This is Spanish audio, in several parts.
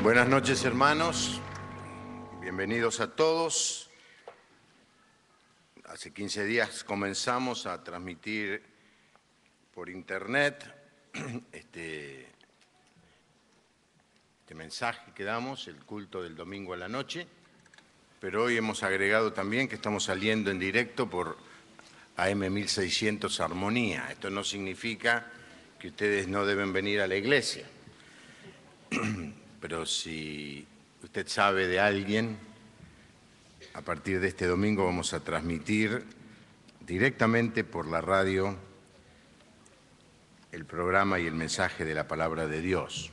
Buenas noches, hermanos. Bienvenidos a todos. Hace 15 días comenzamos a transmitir por internet este mensaje que damos, el culto del domingo a la noche, pero hoy hemos agregado también que estamos saliendo en directo por AM 1600 Armonía. Esto no significa que ustedes no deben venir a la iglesia. Pero si usted sabe de alguien, a partir de este domingo vamos a transmitir directamente por la radio el programa y el mensaje de la palabra de Dios.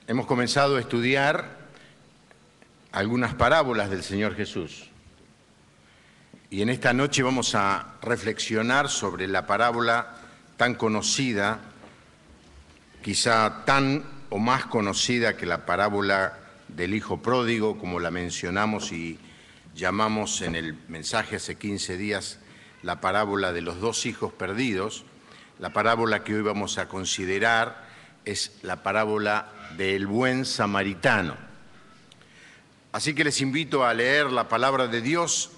Hemos comenzado a estudiar algunas parábolas del Señor Jesús. Y en esta noche vamos a reflexionar sobre la parábola tan conocida, quizá tan o más conocida que la parábola del Hijo Pródigo, como la mencionamos y llamamos en el mensaje hace 15 días la parábola de los dos hijos perdidos. La parábola que hoy vamos a considerar es la parábola del buen samaritano. Así que les invito a leer la palabra de Dios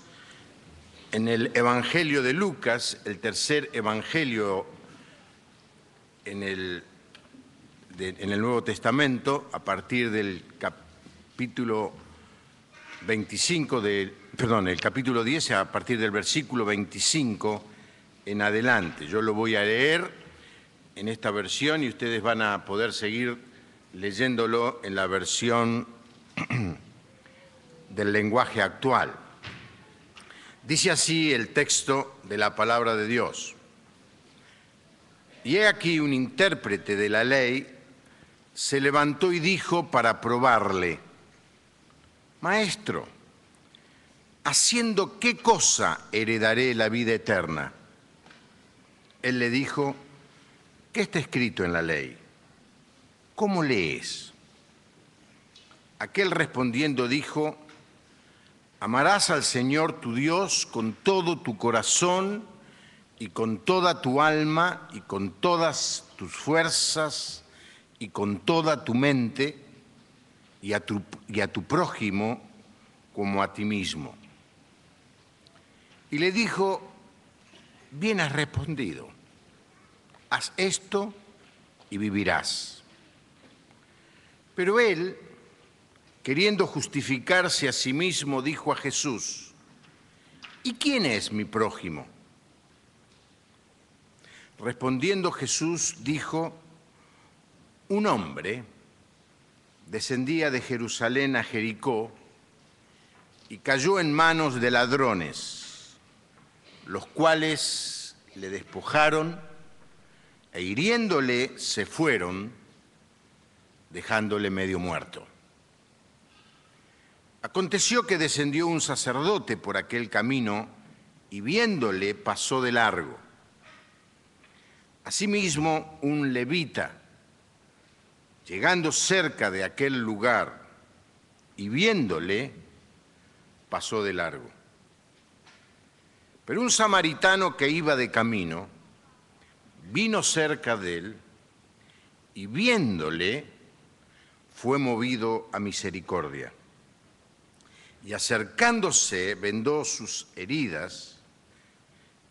en el Evangelio de Lucas, el tercer evangelio en el Nuevo Testamento, a partir del capítulo 25, el capítulo 10, a partir del versículo 25 en adelante. Yo lo voy a leer en esta versión y ustedes van a poder seguir leyéndolo en la versión del lenguaje actual. Dice así el texto de la palabra de Dios. Y he aquí un intérprete de la ley se levantó y dijo para probarle: Maestro, ¿haciendo qué cosa heredaré la vida eterna? Él le dijo: ¿qué está escrito en la ley? ¿Cómo lees? Aquel respondiendo dijo: amarás al Señor tu Dios con todo tu corazón y con toda tu alma y con todas tus fuerzas y con toda tu mente, y a tu prójimo como a ti mismo. Y le dijo: bien has respondido, haz esto y vivirás. Pero él, queriendo justificarse a sí mismo, dijo a Jesús: ¿y quién es mi prójimo? Respondiendo Jesús dijo: un hombre descendía de Jerusalén a Jericó y cayó en manos de ladrones, los cuales le despojaron e hiriéndole se fueron, dejándole medio muerto. Aconteció que descendió un sacerdote por aquel camino y viéndole pasó de largo. Asimismo, un levita, llegando cerca de aquel lugar y viéndole, pasó de largo. Pero un samaritano que iba de camino vino cerca de él y viéndole fue movido a misericordia. Y acercándose vendó sus heridas,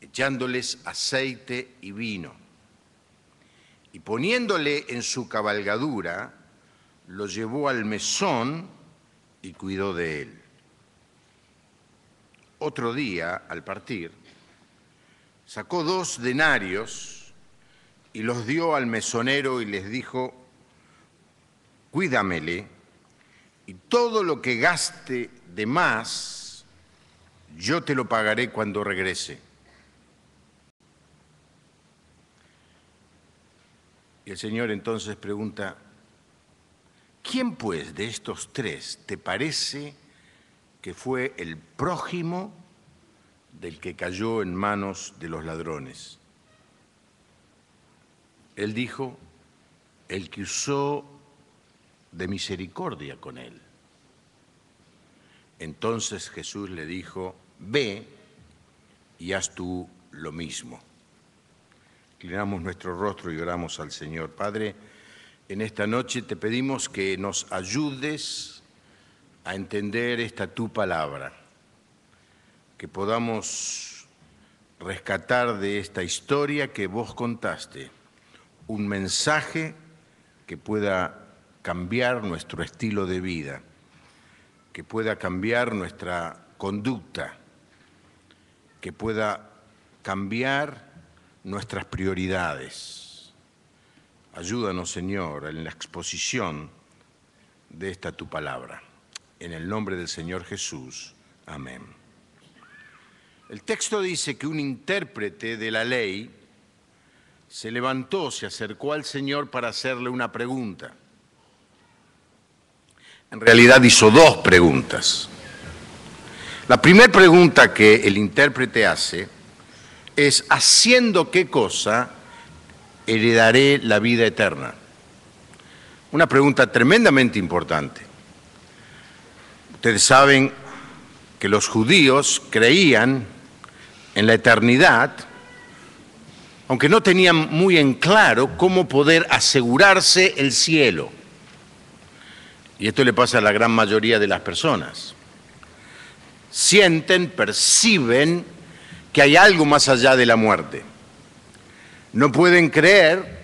echándoles aceite y vino. Y poniéndole en su cabalgadura, lo llevó al mesón y cuidó de él. Otro día, al partir, sacó 2 denarios y los dio al mesonero y les dijo: cuídamele, y todo lo que gaste de más, yo te lo pagaré cuando regrese. Y el Señor entonces pregunta: ¿quién pues de estos 3 te parece que fue el prójimo del que cayó en manos de los ladrones? Él dijo: el que usó de misericordia con él. Entonces Jesús le dijo: ve y haz tú lo mismo. Inclinamos nuestro rostro y oramos al Señor. Padre, en esta noche te pedimos que nos ayudes a entender esta tu palabra, que podamos rescatar de esta historia que vos contaste un mensaje que pueda cambiar nuestro estilo de vida, que pueda cambiar nuestra conducta, que pueda cambiar nuestras prioridades. Ayúdanos, Señor, en la exposición de esta tu palabra. En el nombre del Señor Jesús. Amén. El texto dice que un intérprete de la ley se levantó, se acercó al Señor para hacerle una pregunta. En realidad hizo dos preguntas. La primera pregunta que el intérprete hace es: ¿haciendo qué cosa heredaré la vida eterna? Una pregunta tremendamente importante. Ustedes saben que los judíos creían en la eternidad, aunque no tenían muy en claro cómo poder asegurarse el cielo. Y esto le pasa a la gran mayoría de las personas. Sienten, perciben que hay algo más allá de la muerte. No pueden creer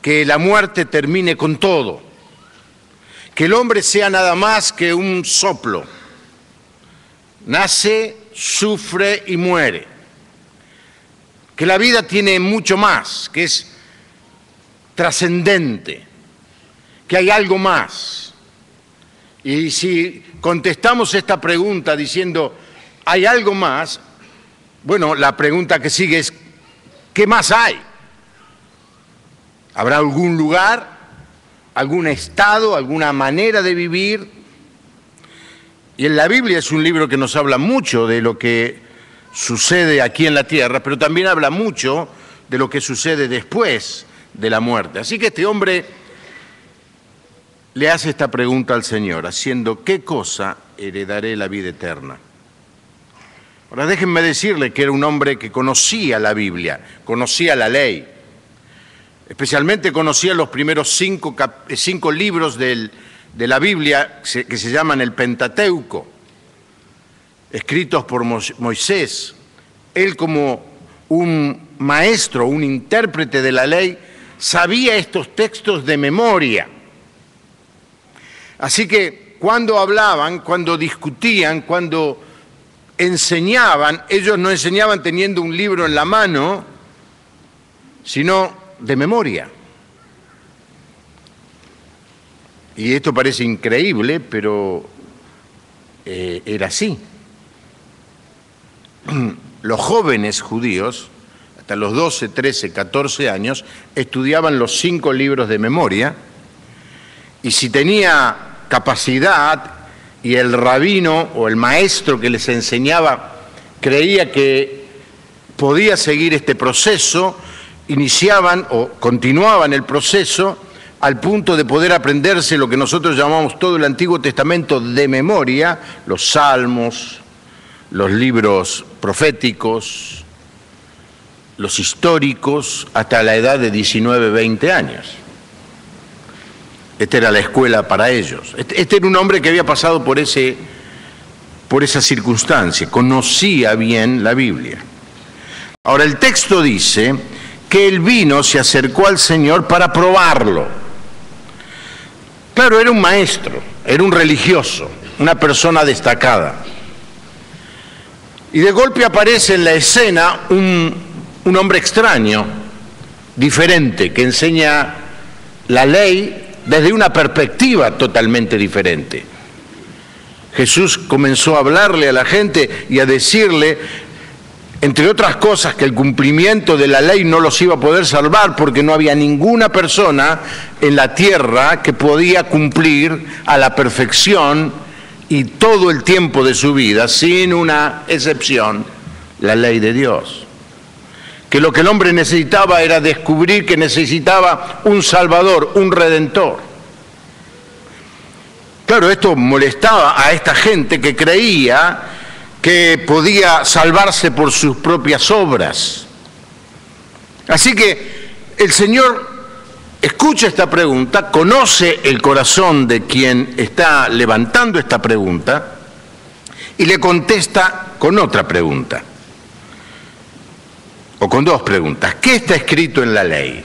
que la muerte termine con todo, que el hombre sea nada más que un soplo. Nace, sufre y muere. Que la vida tiene mucho más, que es trascendente, que hay algo más. Y si contestamos esta pregunta diciendo ¿hay algo más? Bueno, la pregunta que sigue es ¿qué más hay? ¿Habrá algún lugar, algún estado, alguna manera de vivir? Y en la Biblia es un libro que nos habla mucho de lo que sucede aquí en la tierra, pero también habla mucho de lo que sucede después de la muerte. Así que este hombre le hace esta pregunta al Señor: ¿haciendo qué cosa heredaré la vida eterna? Ahora déjenme decirle que era un hombre que conocía la Biblia, conocía la ley. Especialmente conocía los primeros cinco libros de la Biblia que se llaman el Pentateuco, escritos por Moisés. Él, como un maestro, un intérprete de la ley, sabía estos textos de memoria. Así que cuando hablaban, cuando discutían, cuando enseñaban, ellos no enseñaban teniendo un libro en la mano, sino de memoria. Y esto parece increíble, pero era así. Los jóvenes judíos, hasta los 12, 13, 14 años, estudiaban los 5 libros de memoria, y si tenía capacidad y el rabino o el maestro que les enseñaba creía que podía seguir este proceso, iniciaban o continuaban el proceso al punto de poder aprenderse lo que nosotros llamamos todo el Antiguo Testamento de memoria, los salmos, los libros proféticos, los históricos, hasta la edad de 19, 20 años. Esta era la escuela para ellos. Este era un hombre que había pasado por esa circunstancia, conocía bien la Biblia. Ahora el texto dice que él vino, se acercó al Señor para probarlo. Claro, era un maestro, era un religioso, una persona destacada. Y de golpe aparece en la escena un hombre extraño, diferente, que enseña la ley desde una perspectiva totalmente diferente. Jesús comenzó a hablarle a la gente y a decirle, entre otras cosas, que el cumplimiento de la ley no los iba a poder salvar porque no había ninguna persona en la tierra que podía cumplir a la perfección y todo el tiempo de su vida, sin una excepción, la ley de Dios. Que lo que el hombre necesitaba era descubrir que necesitaba un Salvador, un Redentor. Claro, esto molestaba a esta gente que creía que podía salvarse por sus propias obras. Así que el Señor escucha esta pregunta, conoce el corazón de quien está levantando esta pregunta y le contesta con otra pregunta, o con dos preguntas. ¿Qué está escrito en la ley?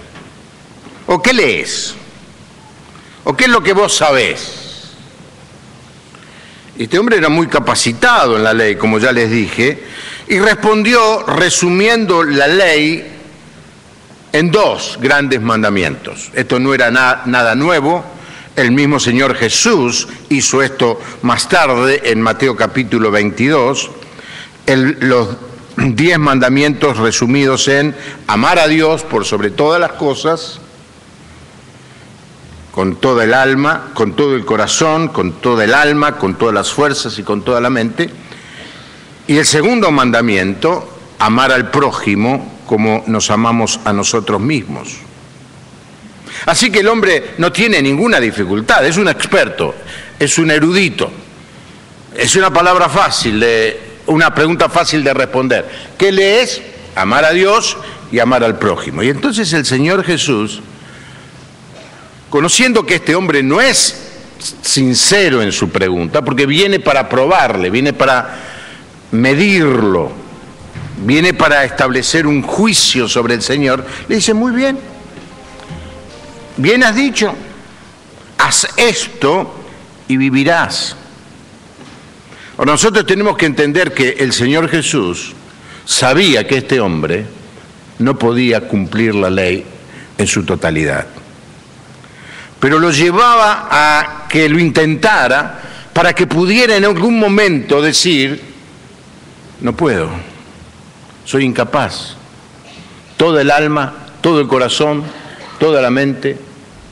¿O qué lees? ¿O qué es lo que vos sabés? Este hombre era muy capacitado en la ley, como ya les dije, y respondió resumiendo la ley en dos grandes mandamientos. Esto no era nada nuevo. El mismo Señor Jesús hizo esto más tarde en Mateo capítulo 22. Los 10 mandamientos resumidos en amar a Dios por sobre todas las cosas, con toda el alma, con todo el corazón, con toda el alma, con todas las fuerzas y con toda la mente. Y el segundo mandamiento, amar al prójimo como nos amamos a nosotros mismos. Así que el hombre no tiene ninguna dificultad, es un experto, es un erudito. Es una palabra fácil, una pregunta fácil de responder. ¿Qué lees? Amar a Dios y amar al prójimo. Y entonces el Señor Jesús, conociendo que este hombre no es sincero en su pregunta, porque viene para probarle, viene para medirlo, viene para establecer un juicio sobre el Señor, le dice: muy bien, bien has dicho, haz esto y vivirás. Ahora, nosotros tenemos que entender que el Señor Jesús sabía que este hombre no podía cumplir la ley en su totalidad, pero lo llevaba a que lo intentara para que pudiera en algún momento decir: no puedo, soy incapaz. Toda el alma, todo el corazón, toda la mente,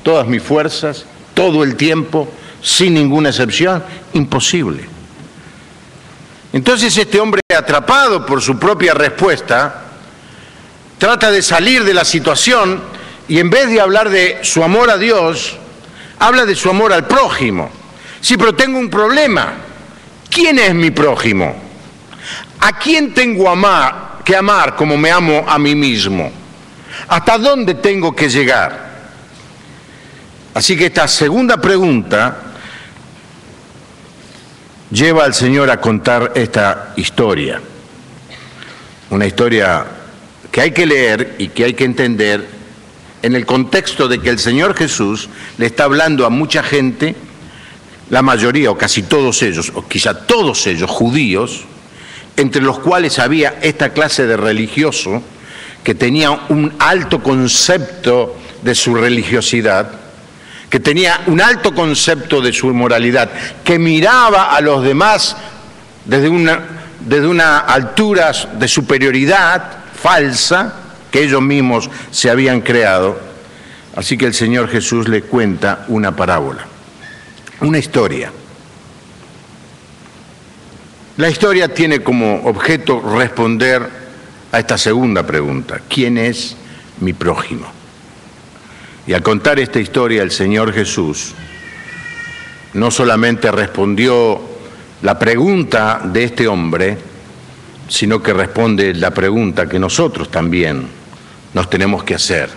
todas mis fuerzas, todo el tiempo, sin ninguna excepción, imposible. Entonces este hombre, atrapado por su propia respuesta, trata de salir de la situación y en vez de hablar de su amor a Dios, habla de su amor al prójimo. Sí, pero tengo un problema. ¿Quién es mi prójimo? ¿A quién tengo que amar como me amo a mí mismo? ¿Hasta dónde tengo que llegar? Así que esta segunda pregunta lleva al Señor a contar esta historia. Una historia que hay que leer y que hay que entender en el contexto de que el Señor Jesús le está hablando a mucha gente, la mayoría o casi todos ellos, o quizá todos ellos judíos, entre los cuales había esta clase de religioso que tenía un alto concepto de su religiosidad, que tenía un alto concepto de su moralidad, que miraba a los demás desde una altura de superioridad falsa que ellos mismos se habían creado. Así que el Señor Jesús le cuenta una parábola, una historia. La historia tiene como objeto responder a esta segunda pregunta: ¿quién es mi prójimo? Y al contar esta historia, el Señor Jesús no solamente respondió la pregunta de este hombre, sino que responde la pregunta que nosotros también nos tenemos que hacer.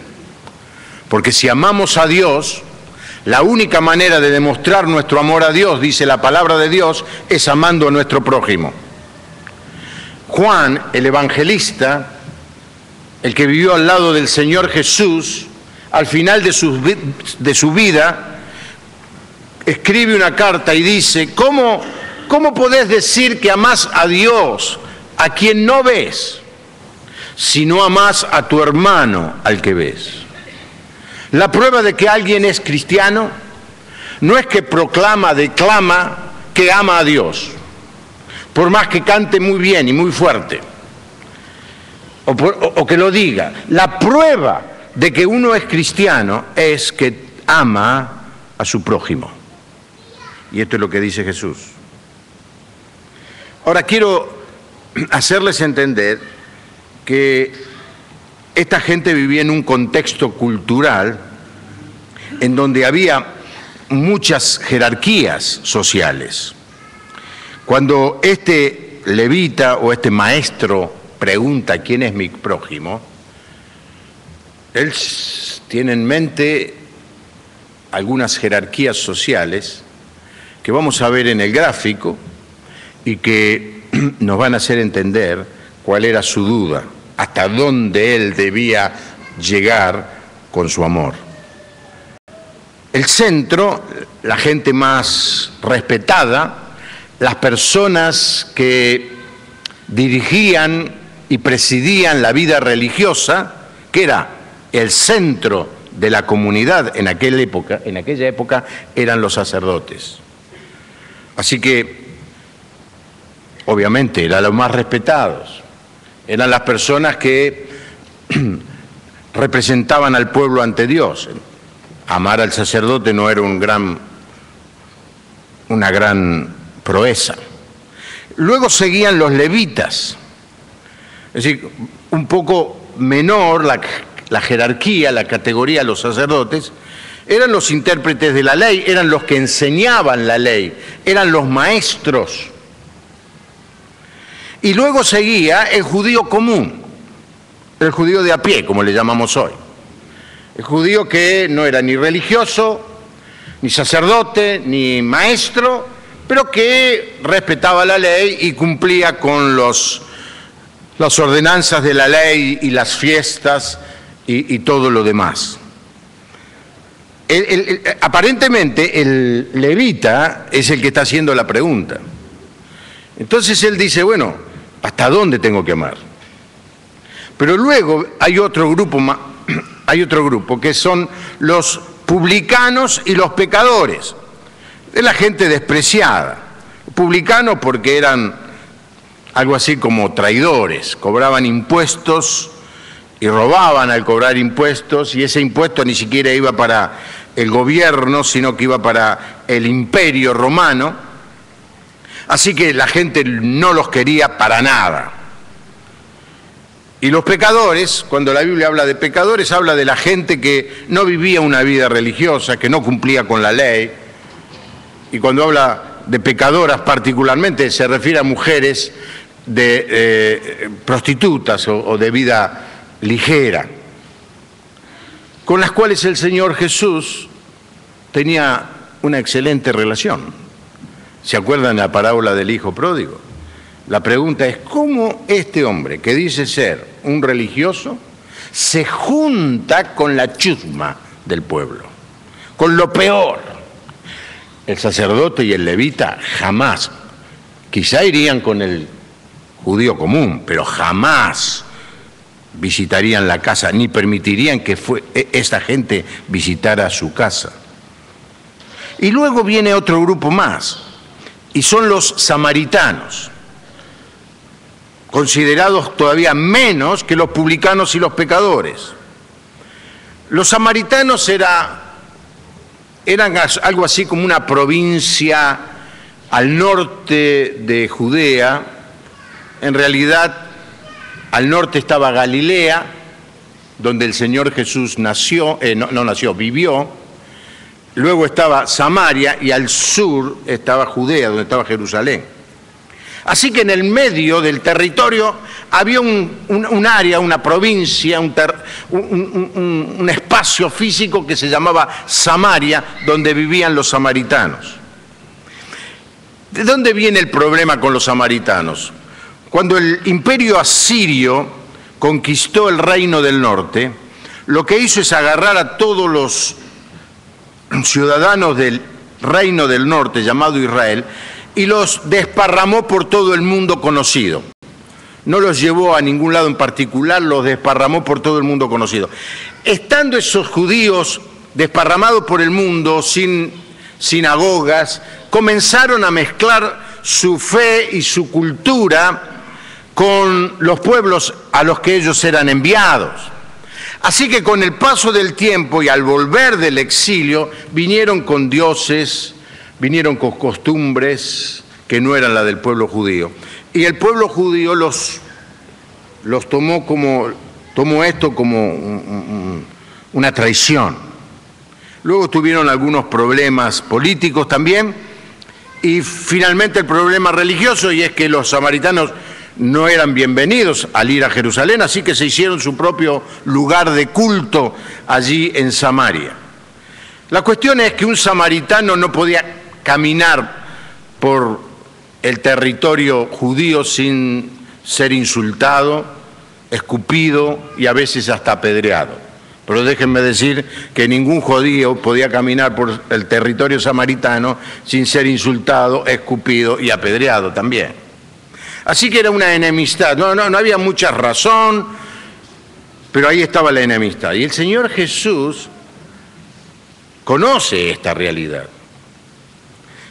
Porque si amamos a Dios, la única manera de demostrar nuestro amor a Dios, dice la palabra de Dios, es amando a nuestro prójimo. Juan, el evangelista, el que vivió al lado del Señor Jesús, al final de su vida, escribe una carta y dice: ¿Cómo podés decir que amás a Dios, a quien no ves, si no amás a tu hermano al que ves? La prueba de que alguien es cristiano no es que declama que ama a Dios, por más que cante muy bien y muy fuerte, o que lo diga. La prueba de que uno es cristiano es que ama a su prójimo. Y esto es lo que dice Jesús. Ahora quiero hacerles entender que esta gente vivía en un contexto cultural en donde había muchas jerarquías sociales. Cuando este levita o este maestro pregunta: ¿quién es mi prójimo?, Él tiene en mente algunas jerarquías sociales que vamos a ver en el gráfico y que nos van a hacer entender cuál era su duda, hasta dónde él debía llegar con su amor. El centro, la gente más respetada, las personas que dirigían y presidían la vida religiosa, que era el centro de la comunidad en aquella época, eran los sacerdotes. Así que, obviamente, eran los más respetados, eran las personas que representaban al pueblo ante Dios. Amar al sacerdote no era una gran proeza. Luego seguían los levitas, es decir, un poco menor la jerarquía, la categoría de los sacerdotes, eran los intérpretes de la ley, eran los que enseñaban la ley, eran los maestros. Y luego seguía el judío común, el judío de a pie, como le llamamos hoy. El judío que no era ni religioso, ni sacerdote, ni maestro, pero que respetaba la ley y cumplía con las ordenanzas de la ley y las fiestas y todo lo demás. Aparentemente el levita es el que está haciendo la pregunta. Entonces él dice, bueno, ¿hasta dónde tengo que amar? Pero luego hay otro grupo que son los publicanos y los pecadores, de la gente despreciada. Publicanos porque eran algo así como traidores, cobraban impuestos y robaban al cobrar impuestos, y ese impuesto ni siquiera iba para el gobierno, sino que iba para el imperio romano. Así que la gente no los quería para nada. Y los pecadores, cuando la Biblia habla de pecadores, habla de la gente que no vivía una vida religiosa, que no cumplía con la ley. Y cuando habla de pecadoras particularmente, se refiere a mujeres prostitutas o de vida ligera, con las cuales el Señor Jesús tenía una excelente relación. ¿Se acuerdan la parábola del hijo pródigo? La pregunta es, ¿cómo este hombre que dice ser un religioso se junta con la chusma del pueblo, con lo peor? El sacerdote y el levita jamás, quizá irían con el judío común, pero jamás visitarían la casa, ni permitirían que esta gente visitara su casa. Y luego viene otro grupo más, y son los samaritanos, considerados todavía menos que los publicanos y los pecadores. Los samaritanos eran algo así como una provincia al norte de Judea. En realidad, al norte estaba Galilea, donde el Señor Jesús vivió. Luego estaba Samaria y al sur estaba Judea, donde estaba Jerusalén. Así que en el medio del territorio había un área, una provincia, un espacio físico que se llamaba Samaria, donde vivían los samaritanos. ¿De dónde viene el problema con los samaritanos? Cuando el imperio asirio conquistó el reino del norte, lo que hizo es agarrar a todos los ciudadanos del reino del norte, llamado Israel, y los desparramó por todo el mundo conocido. No los llevó a ningún lado en particular, los desparramó por todo el mundo conocido. Estando esos judíos desparramados por el mundo, sin sinagogas, comenzaron a mezclar su fe y su cultura con los pueblos a los que ellos eran enviados. Así que con el paso del tiempo y al volver del exilio, vinieron con dioses, vinieron con costumbres que no eran la del pueblo judío. Y el pueblo judío los tomó esto como una traición. Luego tuvieron algunos problemas políticos también, y finalmente el problema religioso, y es que los samaritanos no eran bienvenidos al ir a Jerusalén, así que se hicieron su propio lugar de culto allí en Samaria. La cuestión es que un samaritano no podía caminar por el territorio judío sin ser insultado, escupido y a veces hasta apedreado. Pero déjenme decir que ningún judío podía caminar por el territorio samaritano sin ser insultado, escupido y apedreado también. Así que era una enemistad, no había mucha razón, pero ahí estaba la enemistad. Y el Señor Jesús conoce esta realidad.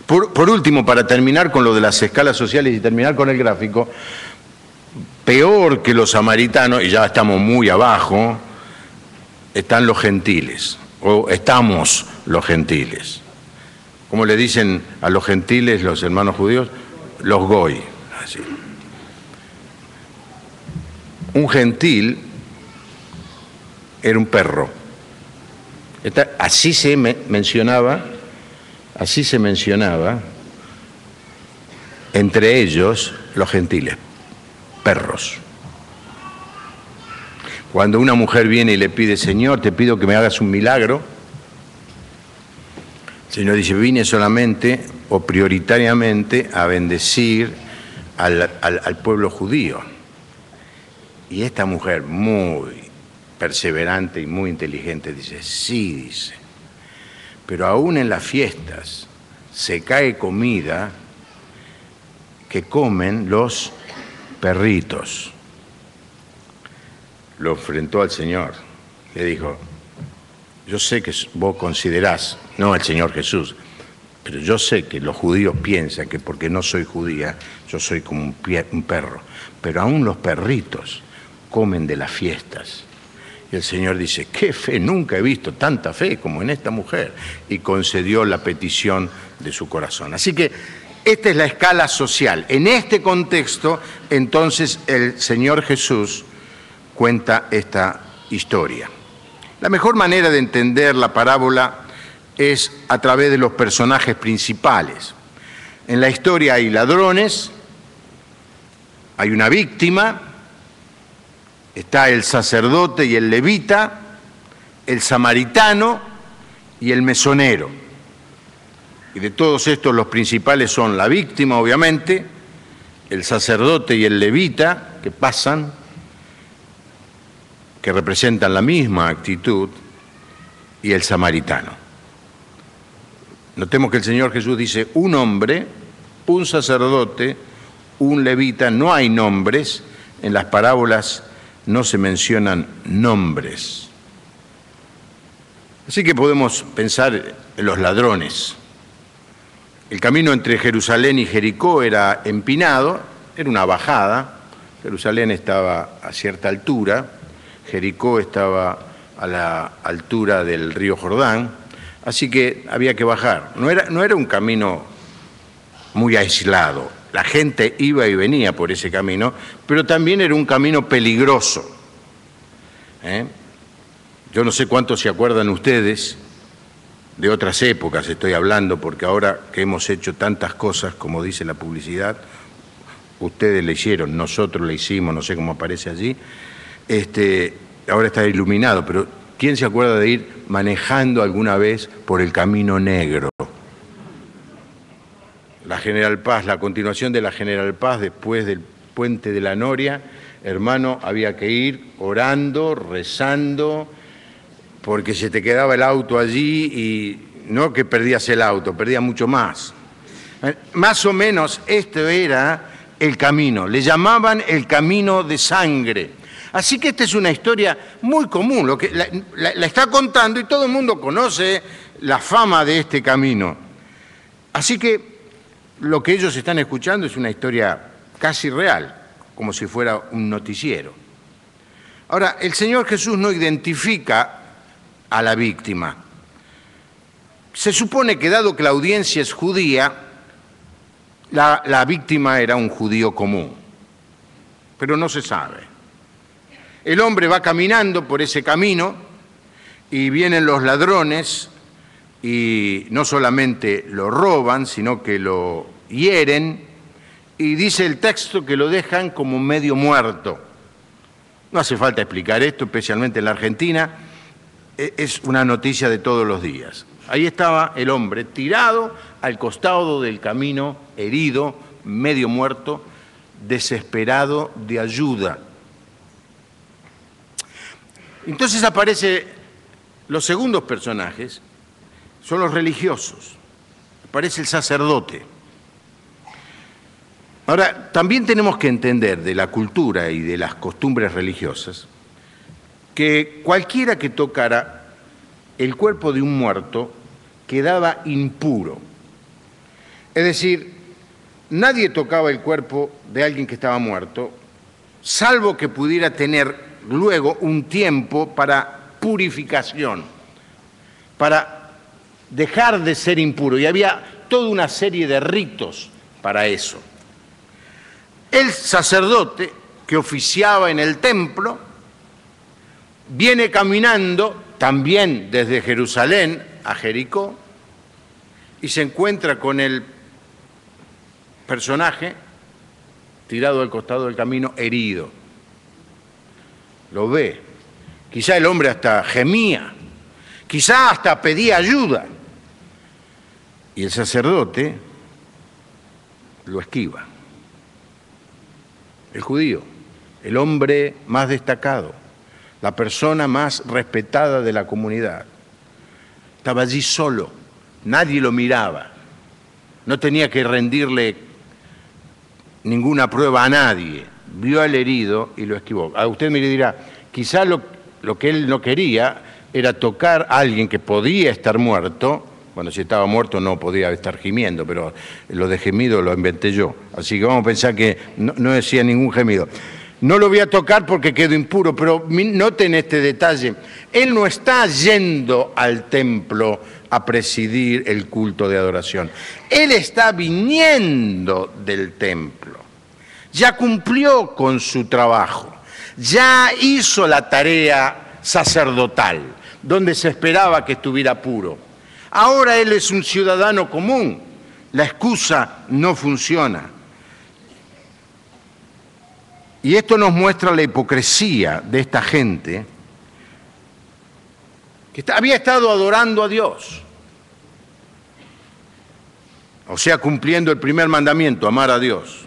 Por último, para terminar con lo de las escalas sociales y terminar con el gráfico, peor que los samaritanos, y ya estamos muy abajo, están los gentiles, o estamos los gentiles. ¿Cómo le dicen a los gentiles los hermanos judíos? Los goy. Así. Un gentil era un perro. Así se mencionaba entre ellos los gentiles, perros. Cuando una mujer viene y le pide, Señor, te pido que me hagas un milagro, el Señor dice, vine solamente o prioritariamente a bendecir al pueblo judío. Y esta mujer, muy perseverante y muy inteligente, dice, sí, dice, pero aún en las fiestas se cae comida que comen los perritos. Lo enfrentó al Señor, le dijo, yo sé que vos considerás, no al Señor Jesús, pero yo sé que los judíos piensan que porque no soy judía, yo soy como un perro, pero aún los perritos comen de las fiestas. Y el Señor dice, qué fe, nunca he visto tanta fe como en esta mujer, y concedió la petición de su corazón. Así que esta es la escala social. En este contexto, entonces, el Señor Jesús cuenta esta historia. La mejor manera de entender la parábola es a través de los personajes principales. En la historia hay ladrones, hay una víctima, está el sacerdote y el levita, el samaritano y el mesonero. Y de todos estos los principales son la víctima, obviamente, el sacerdote y el levita, que pasan, que representan la misma actitud, y el samaritano. Notemos que el Señor Jesús dice un hombre, un sacerdote, un levita, no hay nombres, en las parábolas no se mencionan nombres. Así que podemos pensar en los ladrones. El camino entre Jerusalén y Jericó era empinado, era una bajada, Jerusalén estaba a cierta altura, Jericó estaba a la altura del río Jordán, así que había que bajar. No era un camino muy aislado, la gente iba y venía por ese camino, pero también era un camino peligroso. Yo no sé cuántos se acuerdan ustedes, de otras épocas estoy hablando, porque ahora que hemos hecho tantas cosas, como dice la publicidad, ustedes le hicieron, nosotros le hicimos, no sé cómo aparece allí, ahora está iluminado, pero ¿quién se acuerda de ir manejando alguna vez por el Camino Negro? La General Paz, la continuación de la General Paz después del Puente de la Noria, hermano, había que ir orando, rezando, porque se te quedaba el auto allí y no que perdías el auto, perdías mucho más. Más o menos esto era el camino, le llamaban el camino de sangre. Así que esta es una historia muy común, lo que la está contando y todo el mundo conoce la fama de este camino. Así que lo que ellos están escuchando es una historia casi real, como si fuera un noticiero. Ahora, el Señor Jesús no identifica a la víctima. Se supone que dado que la audiencia es judía, la víctima era un judío común, pero no se sabe. El hombre va caminando por ese camino y vienen los ladrones y no solamente lo roban, sino que lo hieren y dice el texto que lo dejan como medio muerto. No hace falta explicar esto, especialmente en la Argentina, es una noticia de todos los días. Ahí estaba el hombre tirado al costado del camino, herido, medio muerto, desesperado de ayuda. Entonces aparecen los segundos personajes, son los religiosos. Aparece el sacerdote. Ahora, también tenemos que entender de la cultura y de las costumbres religiosas que cualquiera que tocara el cuerpo de un muerto quedaba impuro. Es decir, nadie tocaba el cuerpo de alguien que estaba muerto, salvo que pudiera tener luego un tiempo para purificación, para dejar de ser impuro. Y había toda una serie de ritos para eso. El sacerdote que oficiaba en el templo viene caminando también desde Jerusalén a Jericó y se encuentra con el personaje tirado al costado del camino, herido. Lo ve. Quizá el hombre hasta gemía, quizá hasta pedía ayuda. Y el sacerdote lo esquiva. El judío, el hombre más destacado, la persona más respetada de la comunidad, estaba allí solo, nadie lo miraba, no tenía que rendirle ninguna prueba a nadie, vio al herido y lo esquivó. A usted me dirá, quizá lo que él no quería era tocar a alguien que podía estar muerto. Bueno, si estaba muerto no podía estar gimiendo, pero lo de gemido lo inventé yo. Así que vamos a pensar que no decía ningún gemido. No lo voy a tocar porque quedo impuro, pero noten este detalle. Él no está yendo al templo a presidir el culto de adoración. Él está viniendo del templo. Ya cumplió con su trabajo. Ya hizo la tarea sacerdotal, donde se esperaba que estuviera puro. Ahora él es un ciudadano común. La excusa no funciona. Y esto nos muestra la hipocresía de esta gente que había estado adorando a Dios. O sea, cumpliendo el primer mandamiento, amar a Dios.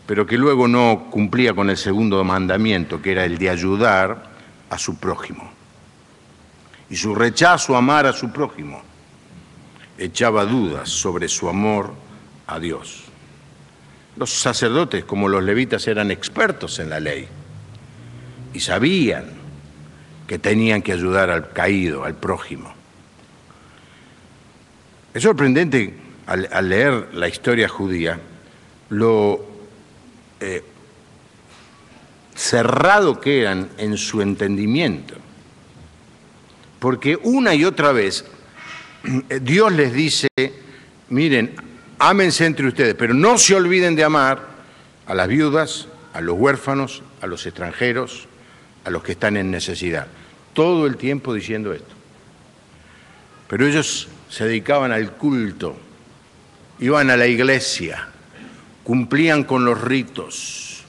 Pero que luego no cumplía con el segundo mandamiento, que era el de ayudar a su prójimo. Y su rechazo a amar a su prójimo echaba dudas sobre su amor a Dios. Los sacerdotes, como los levitas, eran expertos en la ley y sabían que tenían que ayudar al caído, al prójimo. Es sorprendente al leer la historia judía lo cerrado que eran en su entendimiento. Porque una y otra vez Dios les dice, miren, ámense entre ustedes, pero no se olviden de amar a las viudas, a los huérfanos, a los extranjeros, a los que están en necesidad. Todo el tiempo diciendo esto. Pero ellos se dedicaban al culto, iban a la iglesia, cumplían con los ritos,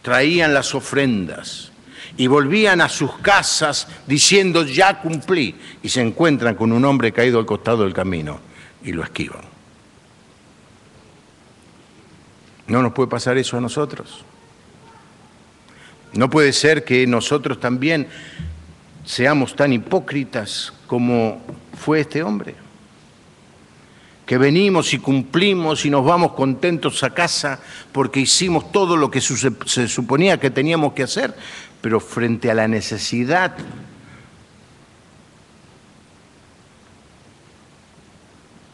traían las ofrendas y volvían a sus casas diciendo ya cumplí, y se encuentran con un hombre caído al costado del camino y lo esquivan. ¿No nos puede pasar eso a nosotros? ¿No puede ser que nosotros también seamos tan hipócritas como fue este hombre? Que venimos y cumplimos y nos vamos contentos a casa porque hicimos todo lo que se suponía que teníamos que hacer, pero frente a la necesidad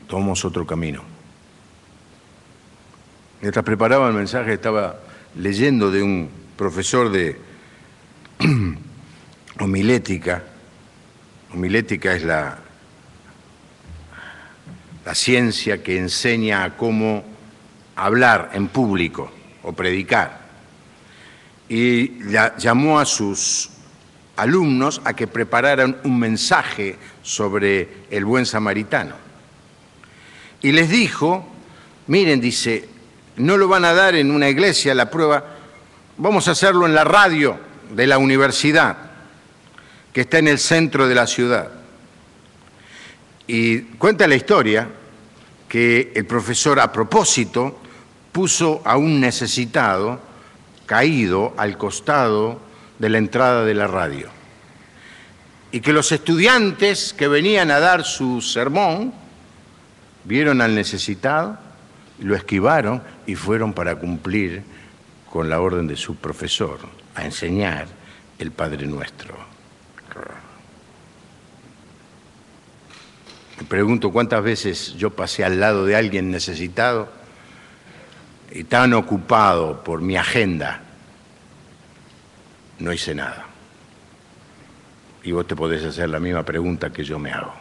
tomamos otro camino. Mientras preparaba el mensaje estaba leyendo de un profesor de homilética. Homilética es la ciencia que enseña a cómo hablar en público o predicar. Y llamó a sus alumnos a que prepararan un mensaje sobre el buen samaritano. Y les dijo, miren, dice, no lo van a dar en una iglesia, la prueba, vamos a hacerlo en la radio de la universidad, que está en el centro de la ciudad. Y cuenta la historia que el profesor, a propósito, puso a un necesitado caído al costado de la entrada de la radio. Y que los estudiantes que venían a dar su sermón vieron al necesitado, lo esquivaron y fueron para cumplir con la orden de su profesor, a enseñar el Padre Nuestro. Me pregunto cuántas veces yo pasé al lado de alguien necesitado y tan ocupado por mi agenda, no hice nada. Y vos te podés hacer la misma pregunta que yo me hago.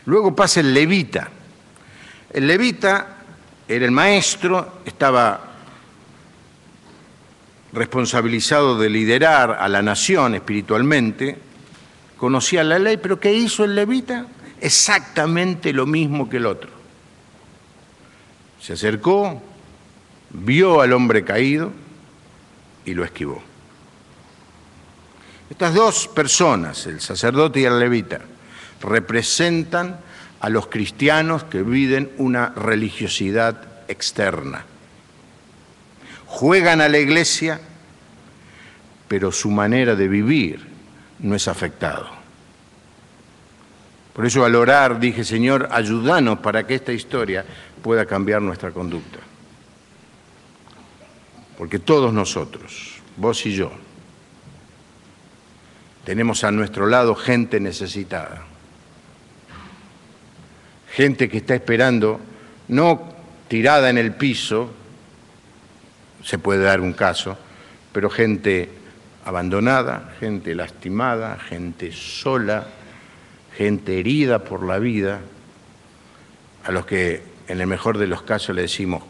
Luego pasa el levita. El levita era el maestro, estaba responsabilizado de liderar a la nación espiritualmente, conocía la ley, pero ¿qué hizo el levita? Exactamente lo mismo que el otro. Se acercó, vio al hombre caído y lo esquivó. Estas dos personas, el sacerdote y el levita, representan a los cristianos que viven una religiosidad externa. Juegan a la iglesia, pero su manera de vivir no es afectado. Por eso al orar dije, Señor, ayúdanos para que esta historia pueda cambiar nuestra conducta. Porque todos nosotros, vos y yo, tenemos a nuestro lado gente necesitada. Gente que está esperando, no tirada en el piso, se puede dar un caso, pero gente abandonada, gente lastimada, gente sola, gente herida por la vida, a los que en el mejor de los casos le decimos,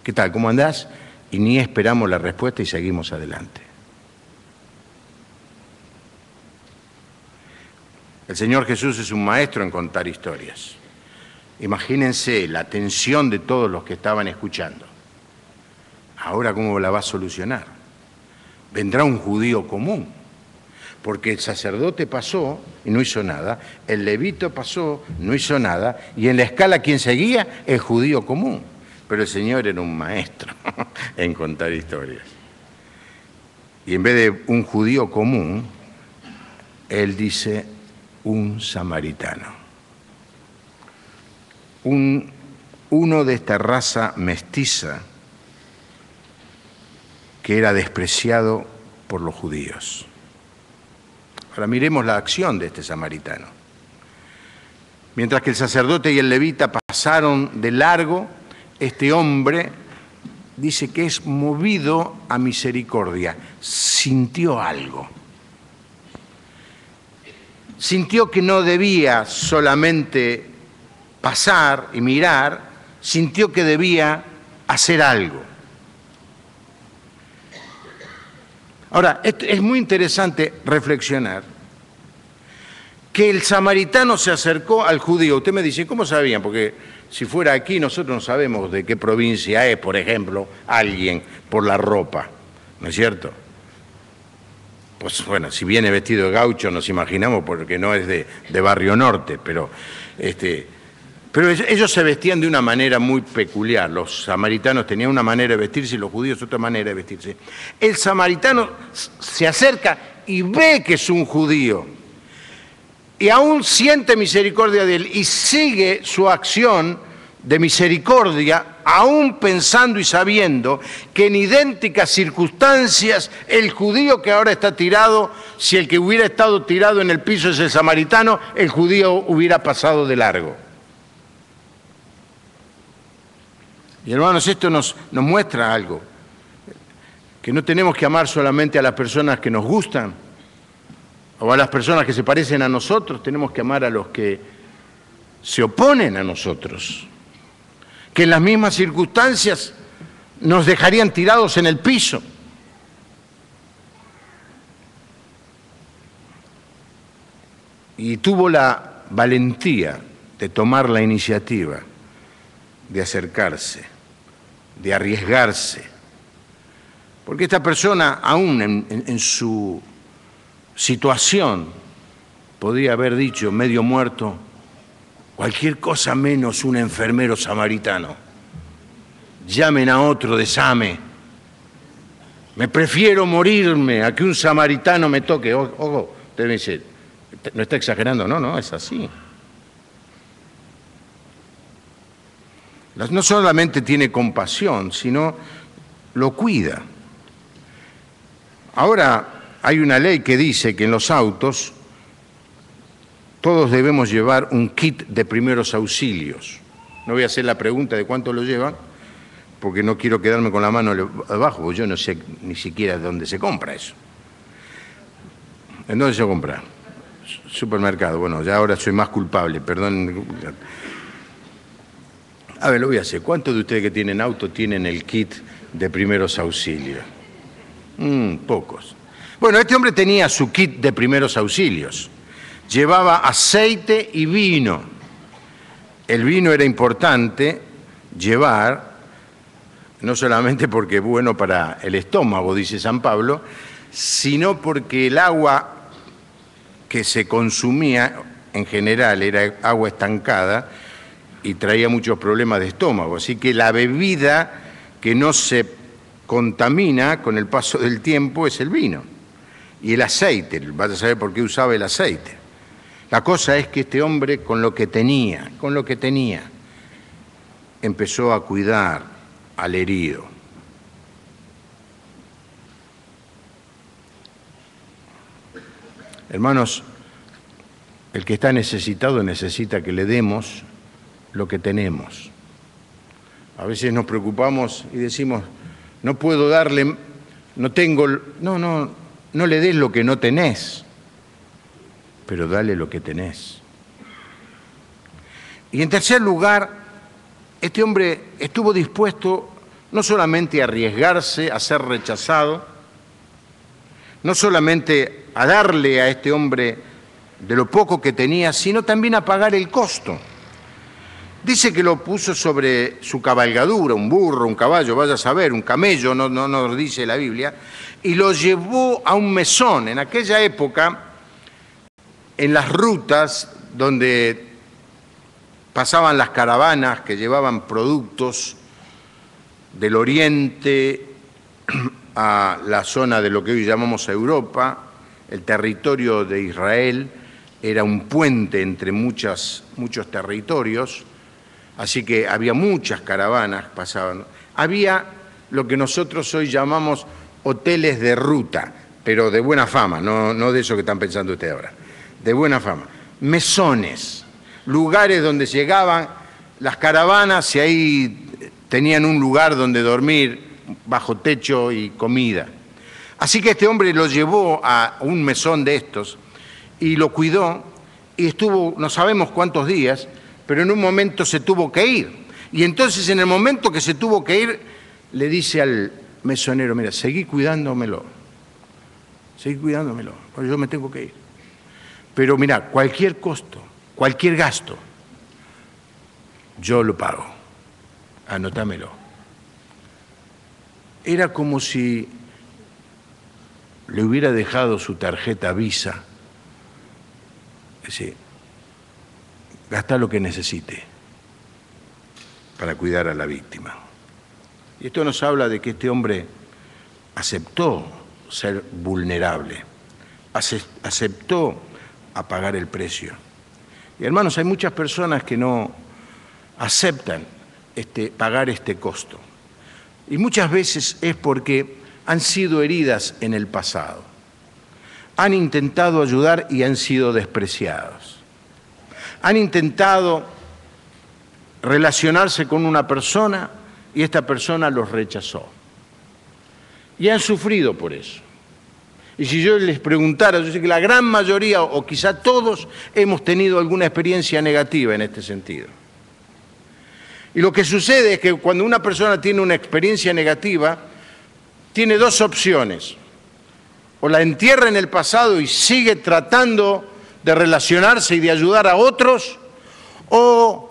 ¿qué tal? ¿Cómo andás? Y ni esperamos la respuesta y seguimos adelante. El Señor Jesús es un maestro en contar historias. Imagínense la tensión de todos los que estaban escuchando. Ahora, ¿cómo la va a solucionar? Vendrá un judío común, porque el sacerdote pasó y no hizo nada, el levita pasó, no hizo nada, y en la escala, ¿quién seguía? El judío común. Pero el Señor era un maestro en contar historias. Y en vez de un judío común, Él dice un samaritano. Uno de esta raza mestiza que era despreciado por los judíos. Ahora miremos la acción de este samaritano. Mientras que el sacerdote y el levita pasaron de largo, este hombre dice que es movido a misericordia, sintió algo. Sintió que no debía solamente pasar y mirar, sintió que debía hacer algo. Ahora, es muy interesante reflexionar que el samaritano se acercó al judío. Usted me dice, ¿cómo sabían? Porque si fuera aquí nosotros no sabemos de qué provincia es, por ejemplo, alguien por la ropa, ¿no es cierto? Pues bueno, si viene vestido de gaucho nos imaginamos porque no es de Barrio Norte, pero ellos se vestían de una manera muy peculiar. Los samaritanos tenían una manera de vestirse y los judíos otra manera de vestirse. El samaritano se acerca y ve que es un judío y aún siente misericordia de él y sigue su acción de misericordia, aún pensando y sabiendo que en idénticas circunstancias el judío que ahora está tirado, si el que hubiera estado tirado en el piso es el samaritano, el judío hubiera pasado de largo. Y hermanos, esto nos muestra algo, que no tenemos que amar solamente a las personas que nos gustan o a las personas que se parecen a nosotros, tenemos que amar a los que se oponen a nosotros, que en las mismas circunstancias nos dejarían tirados en el piso. Y tuvo la valentía de tomar la iniciativa de acercarse de arriesgarse. Porque esta persona, aún en su situación, podría haber dicho, medio muerto, cualquier cosa menos un enfermero samaritano. Llamen a otro de Same. Me prefiero morirme a que un samaritano me toque. Ojo, usted me dice, ¿no está exagerando? No, no, es así. No solamente tiene compasión, sino lo cuida. Ahora, hay una ley que dice que en los autos todos debemos llevar un kit de primeros auxilios. No voy a hacer la pregunta de cuánto lo llevan, porque no quiero quedarme con la mano abajo, porque yo no sé ni siquiera dónde se compra eso. ¿En dónde se compra? Supermercado. Bueno, ya ahora soy más culpable, perdón. A ver, lo voy a hacer. ¿Cuántos de ustedes que tienen auto tienen el kit de primeros auxilios? Pocos. Bueno, este hombre tenía su kit de primeros auxilios. Llevaba aceite y vino. El vino era importante llevar, no solamente porque es bueno para el estómago, dice San Pablo, sino porque el agua que se consumía en general era agua estancada y traía muchos problemas de estómago. Así que la bebida que no se contamina con el paso del tiempo es el vino. Y el aceite, vas a saber por qué usaba el aceite. La cosa es que este hombre con lo que tenía, empezó a cuidar al herido. Hermanos, el que está necesitado necesita que le demos lo que tenemos. A veces nos preocupamos y decimos, no puedo darle, no tengo, no le des lo que no tenés, pero dale lo que tenés. Y en tercer lugar, este hombre estuvo dispuesto no solamente a arriesgarse, a ser rechazado, no solamente a darle a este hombre de lo poco que tenía, sino también a pagar el costo. Dice que lo puso sobre su cabalgadura, un burro, un caballo, vaya a saber, un camello, no nos dice la Biblia, y lo llevó a un mesón. En aquella época, en las rutas donde pasaban las caravanas que llevaban productos del oriente a la zona de lo que hoy llamamos Europa, el territorio de Israel era un puente entre muchos territorios. Así que había muchas caravanas, pasaban. Había lo que nosotros hoy llamamos hoteles de ruta, pero de buena fama, no de eso que están pensando ustedes ahora, de buena fama. Mesones, lugares donde llegaban las caravanas y ahí tenían un lugar donde dormir, bajo techo y comida. Así que este hombre lo llevó a un mesón de estos y lo cuidó y estuvo no sabemos cuántos días, pero en un momento se tuvo que ir. Y entonces en el momento que se tuvo que ir, le dice al mesonero, mira, seguí cuidándomelo, porque yo me tengo que ir. Pero mira, cualquier costo, cualquier gasto, yo lo pago, anótamelo. Era como si le hubiera dejado su tarjeta Visa, es decir, gasta lo que necesite para cuidar a la víctima. Y esto nos habla de que este hombre aceptó ser vulnerable, aceptó a pagar el precio. Y hermanos, hay muchas personas que no aceptan pagar este costo. Y muchas veces es porque han sido heridas en el pasado. Han intentado ayudar y han sido despreciados. Han intentado relacionarse con una persona y esta persona los rechazó. Y han sufrido por eso. Y si yo les preguntara, yo sé que la gran mayoría, o quizá todos, hemos tenido alguna experiencia negativa en este sentido. Y lo que sucede es que cuando una persona tiene una experiencia negativa, tiene dos opciones. O la entierra en el pasado y sigue tratando de relacionarse y de ayudar a otros, o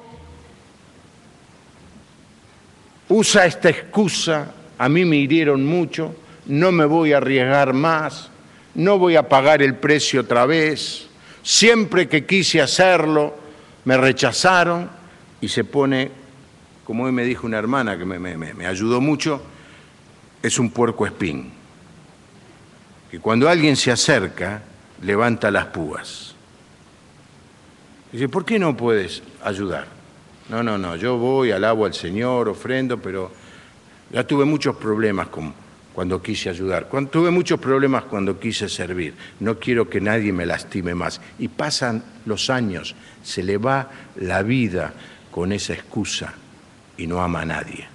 usa esta excusa: a mí me hirieron mucho, no me voy a arriesgar más, no voy a pagar el precio otra vez, siempre que quise hacerlo me rechazaron, y se pone, como hoy me dijo una hermana que me ayudó mucho, es un puercoespín, que cuando alguien se acerca levanta las púas. Dice: ¿por qué no puedes ayudar? No, yo voy, alabo al Señor, ofrendo, pero ya tuve muchos problemas cuando quise ayudar, tuve muchos problemas cuando quise servir, no quiero que nadie me lastime más. Y pasan los años, se le va la vida con esa excusa y no ama a nadie.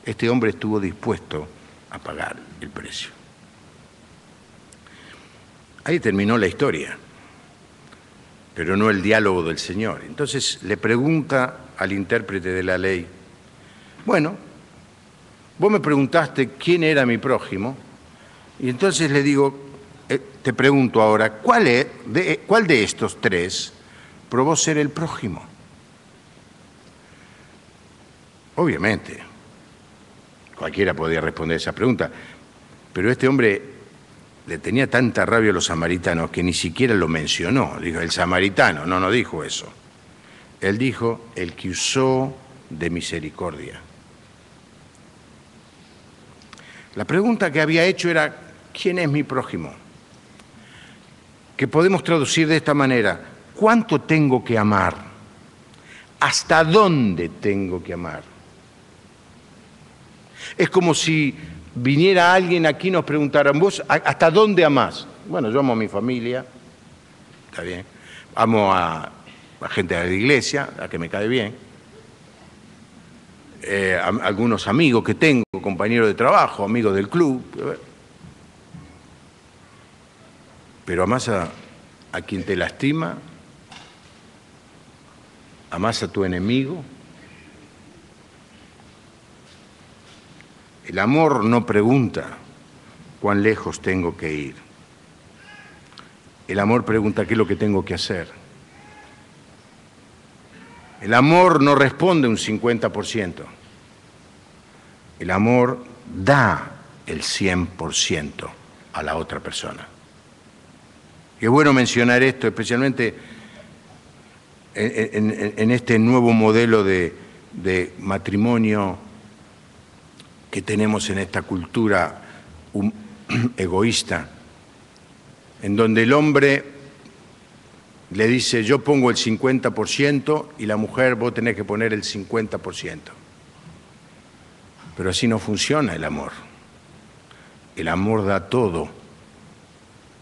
Este hombre estuvo dispuesto a pagar el precio. Ahí terminó la historia, pero no el diálogo del Señor. Entonces le pregunta al intérprete de la ley: bueno, vos me preguntaste quién era mi prójimo, y entonces le digo, te pregunto ahora, ¿cuál de estos tres probó ser el prójimo? Obviamente, cualquiera podía responder esa pregunta, pero este hombre le tenía tanta rabia a los samaritanos que ni siquiera lo mencionó. Dijo: el samaritano. No dijo eso. Él dijo: el que usó de misericordia. La pregunta que había hecho era: ¿quién es mi prójimo? Que podemos traducir de esta manera: ¿cuánto tengo que amar? ¿Hasta dónde tengo que amar? Es como si viniera alguien aquí y nos preguntaran: ¿vos hasta dónde amás? Bueno, yo amo a mi familia, está bien. Amo a gente de la iglesia, a que me cae bien. Algunos amigos que tengo, compañeros de trabajo, amigos del club. Pero amás a quien te lastima, amás a tu enemigo. El amor no pregunta cuán lejos tengo que ir. El amor pregunta qué es lo que tengo que hacer. El amor no responde un 50%. El amor da el 100% a la otra persona. Y es bueno mencionar esto, especialmente en este nuevo modelo de matrimonio que tenemos en esta cultura egoísta, en donde el hombre le dice: yo pongo el 50% y la mujer vos tenés que poner el 50%. Pero así no funciona el amor. El amor da todo.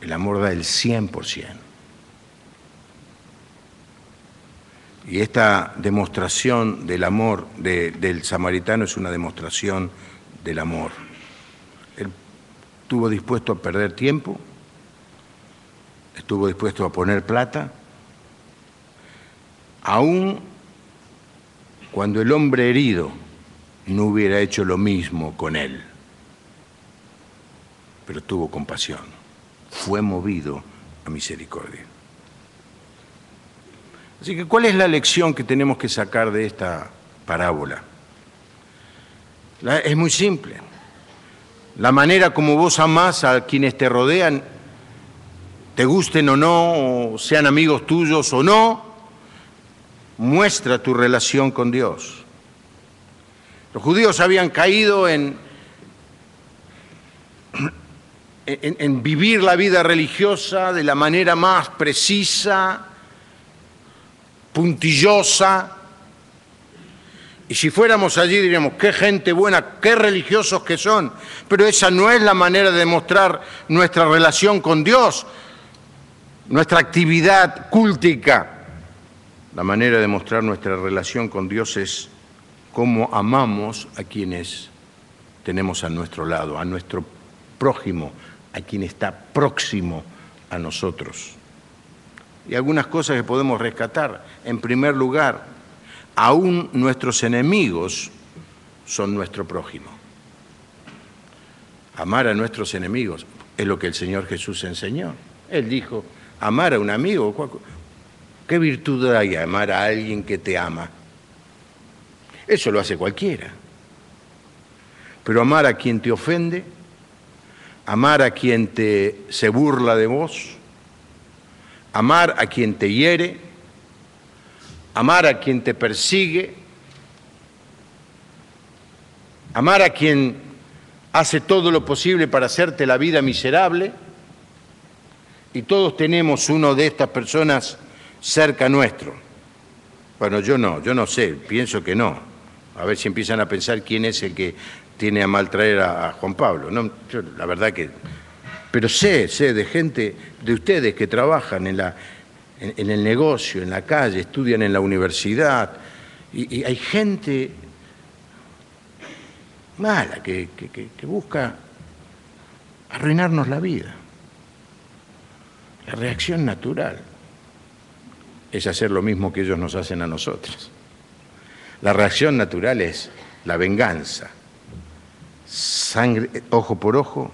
El amor da el 100%. Y esta demostración del amor del samaritano es una demostración del amor. Él estuvo dispuesto a perder tiempo, estuvo dispuesto a poner plata, aun cuando el hombre herido no hubiera hecho lo mismo con él. Pero tuvo compasión, fue movido a misericordia. Así que, ¿cuál es la lección que tenemos que sacar de esta parábola? Es muy simple. La manera como vos amás a quienes te rodean, te gusten o no, o sean amigos tuyos o no, muestra tu relación con Dios. Los judíos habían caído en vivir la vida religiosa de la manera más precisa, puntillosa, y si fuéramos allí diríamos: qué gente buena, qué religiosos que son. Pero esa no es la manera de demostrar nuestra relación con Dios, nuestra actividad cúltica. La manera de mostrar nuestra relación con Dios es cómo amamos a quienes tenemos a nuestro lado, a nuestro prójimo, a quien está próximo a nosotros. Y algunas cosas que podemos rescatar. En primer lugar, aún nuestros enemigos son nuestro prójimo. Amar a nuestros enemigos es lo que el Señor Jesús enseñó. Él dijo: amar a un amigo. ¿Qué virtud hay amar a alguien que te ama? Eso lo hace cualquiera. pero amar a quien te ofende, amar a quien se burla de vos, amar a quien te hiere, amar a quien te persigue, amar a quien hace todo lo posible para hacerte la vida miserable, y todos tenemos uno de estas personas cerca nuestro. Bueno, yo no sé, pienso que no. A ver si empiezan a pensar quién es el que tiene a maltraer a Juan Pablo. No, yo, la verdad que... Pero sé de gente, de ustedes que trabajan en el negocio, en la calle, estudian en la universidad, y hay gente mala que busca arruinarnos la vida. La reacción natural es hacer lo mismo que ellos nos hacen a nosotros. La reacción natural es la venganza. Sangre, ojo por ojo.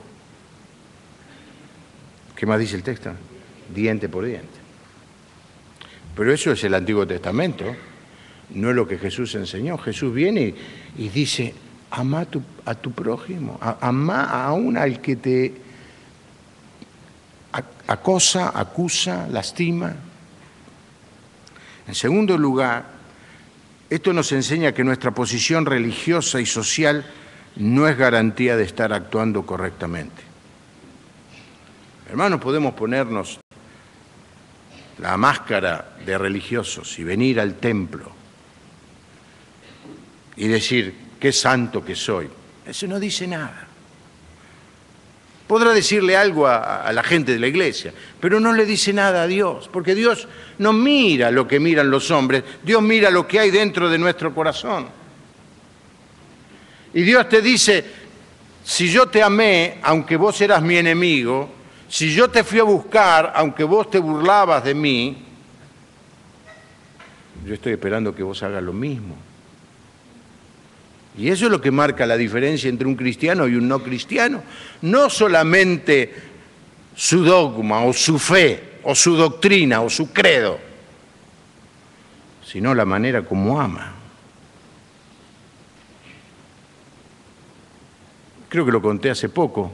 ¿Qué más dice el texto? Diente por diente. Pero eso es el Antiguo Testamento, no es lo que Jesús enseñó. Jesús viene y dice, ama a tu prójimo, ama aún al que te acosa, acusa, lastima. En segundo lugar, esto nos enseña que nuestra posición religiosa y social no es garantía de estar actuando correctamente. Hermanos, podemos ponernos la máscara de religiosos y venir al templo y decir, qué santo que soy. Eso no dice nada. Podrá decirle algo a la gente de la iglesia, pero no le dice nada a Dios, porque Dios no mira lo que miran los hombres, Dios mira lo que hay dentro de nuestro corazón. Y Dios te dice, si yo te amé, aunque vos eras mi enemigo, si yo te fui a buscar, aunque vos te burlabas de mí, yo estoy esperando que vos hagas lo mismo. Y eso es lo que marca la diferencia entre un cristiano y un no cristiano. No solamente su dogma o su fe o su doctrina o su credo, sino la manera como ama. Creo que lo conté hace poco,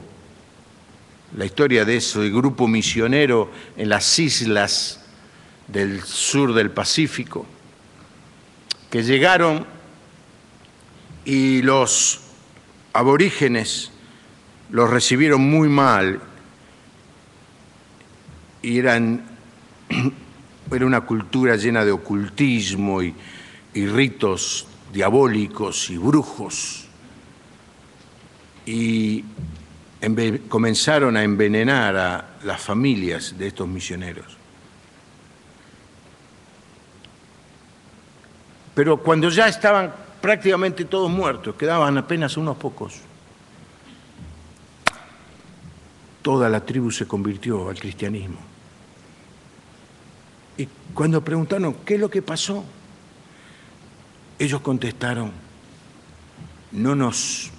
la historia de ese grupo misionero en las islas del sur del Pacífico, que llegaron y los aborígenes los recibieron muy mal y era una cultura llena de ocultismo y ritos diabólicos y brujos, y comenzaron a envenenar a las familias de estos misioneros. Pero cuando ya estaban prácticamente todos muertos, quedaban apenas unos pocos, toda la tribu se convirtió al cristianismo. Y cuando preguntaron, ¿qué es lo que pasó?, ellos contestaron, no nos